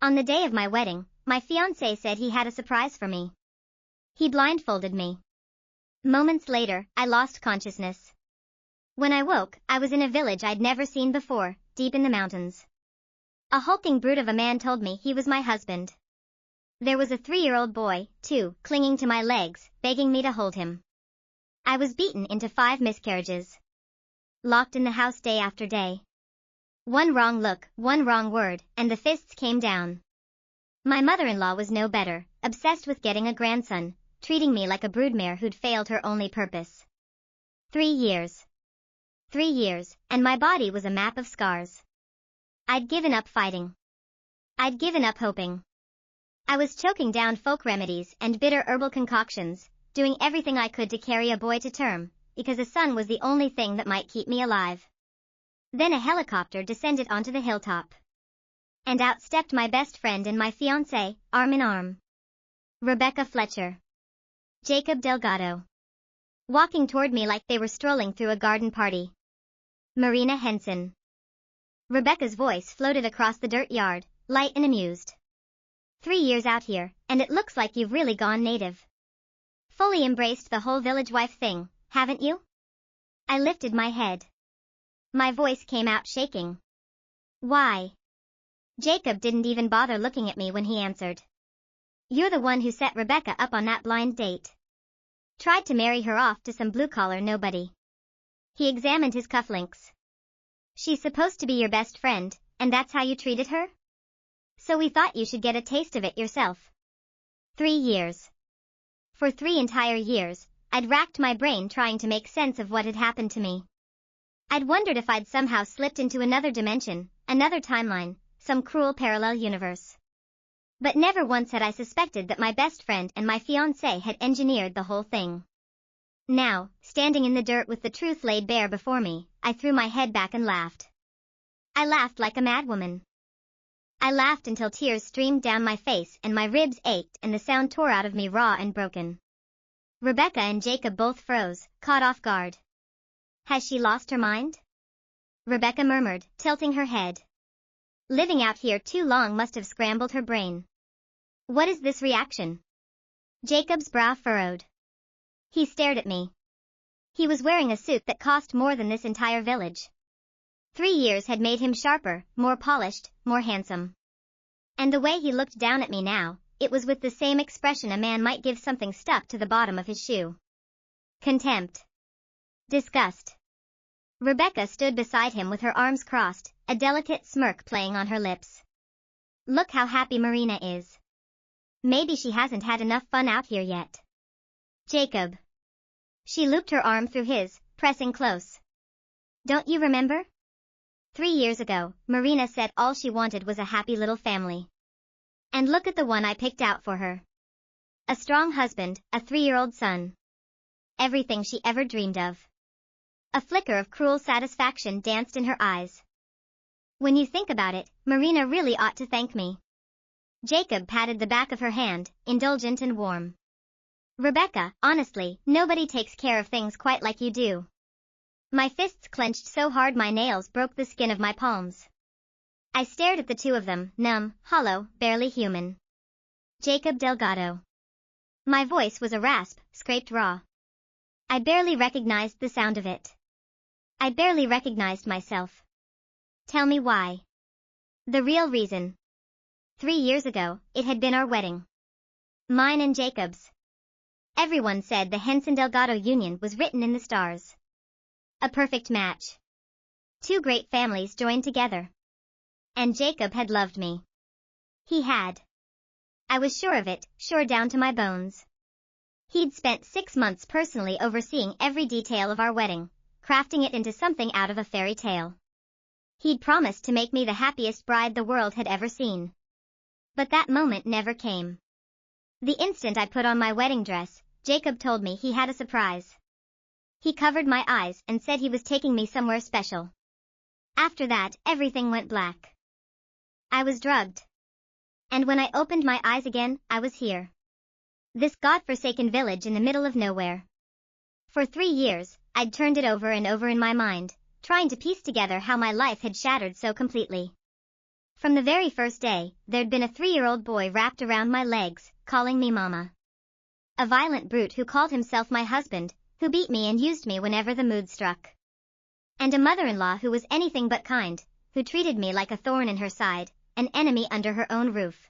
On the day of my wedding, my fiancé said he had a surprise for me. He blindfolded me. Moments later, I lost consciousness. When I woke, I was in a village I'd never seen before, deep in the mountains. A hulking brute of a man told me he was my husband. There was a 3-year-old boy, too, clinging to my legs, begging me to hold him. I was beaten into 5 miscarriages. Locked in the house day after day. One wrong look, one wrong word, and the fists came down. My mother-in-law was no better, obsessed with getting a grandson, treating me like a broodmare who'd failed her only purpose. 3 years. 3 years, and my body was a map of scars. I'd given up fighting. I'd given up hoping. I was choking down folk remedies and bitter herbal concoctions, doing everything I could to carry a boy to term, because a son was the only thing that might keep me alive. Then a helicopter descended onto the hilltop. And out stepped my best friend and my fiancé, arm in arm. Rebecca Fletcher. Jacob Delgado. Walking toward me like they were strolling through a garden party. Marina Henson. Rebecca's voice floated across the dirt yard, light and amused. 3 years out here, and it looks like you've really gone native. Fully embraced the whole village wife thing, haven't you? I lifted my head. My voice came out shaking. Why? Jacob didn't even bother looking at me when he answered. You're the one who set Rebecca up on that blind date. Tried to marry her off to some blue-collar nobody. He examined his cufflinks. She's supposed to be your best friend, and that's how you treated her? So we thought you should get a taste of it yourself. 3 years. For 3 entire years, I'd racked my brain trying to make sense of what had happened to me. I'd wondered if I'd somehow slipped into another dimension, another timeline, some cruel parallel universe. But never once had I suspected that my best friend and my fiancé had engineered the whole thing. Now, standing in the dirt with the truth laid bare before me, I threw my head back and laughed. I laughed like a madwoman. I laughed until tears streamed down my face and my ribs ached and the sound tore out of me raw and broken. Rebecca and Jacob both froze, caught off guard. Has she lost her mind? Rebecca murmured, tilting her head. Living out here too long must have scrambled her brain. What is this reaction? Jacob's brow furrowed. He stared at me. He was wearing a suit that cost more than this entire village. 3 years had made him sharper, more polished, more handsome. And the way he looked down at me now, it was with the same expression a man might give something stuck to the bottom of his shoe. Contempt. Disgust. Rebecca stood beside him with her arms crossed, a delicate smirk playing on her lips. Look how happy Marina is. Maybe she hasn't had enough fun out here yet. Jacob. She looped her arm through his, pressing close. Don't you remember? 3 years ago, Marina said all she wanted was a happy little family. And look at the one I picked out for her. A strong husband, a 3-year-old son. Everything she ever dreamed of. A flicker of cruel satisfaction danced in her eyes. When you think about it, Marina really ought to thank me. Jacob patted the back of her hand, indulgent and warm. Rebecca, honestly, nobody takes care of things quite like you do. My fists clenched so hard my nails broke the skin of my palms. I stared at the two of them, numb, hollow, barely human. Jacob Delgado. My voice was a rasp, scraped raw. I barely recognized the sound of it. I barely recognized myself. Tell me why. The real reason. 3 years ago, it had been our wedding. Mine and Jacob's. Everyone said the Henson-Delgado union was written in the stars. A perfect match. 2 great families joined together. And Jacob had loved me. He had. I was sure of it, sure down to my bones. He'd spent 6 months personally overseeing every detail of our wedding, crafting it into something out of a fairy tale. He'd promised to make me the happiest bride the world had ever seen. But that moment never came. The instant I put on my wedding dress, Jacob told me he had a surprise. He covered my eyes and said he was taking me somewhere special. After that, everything went black. I was drugged. And when I opened my eyes again, I was here. This godforsaken village in the middle of nowhere. For 3 years, I'd turned it over and over in my mind, trying to piece together how my life had shattered so completely. From the very first day, there'd been a 3-year-old boy wrapped around my legs, calling me mama. A violent brute who called himself my husband, who beat me and used me whenever the mood struck. And a mother-in-law who was anything but kind, who treated me like a thorn in her side, an enemy under her own roof.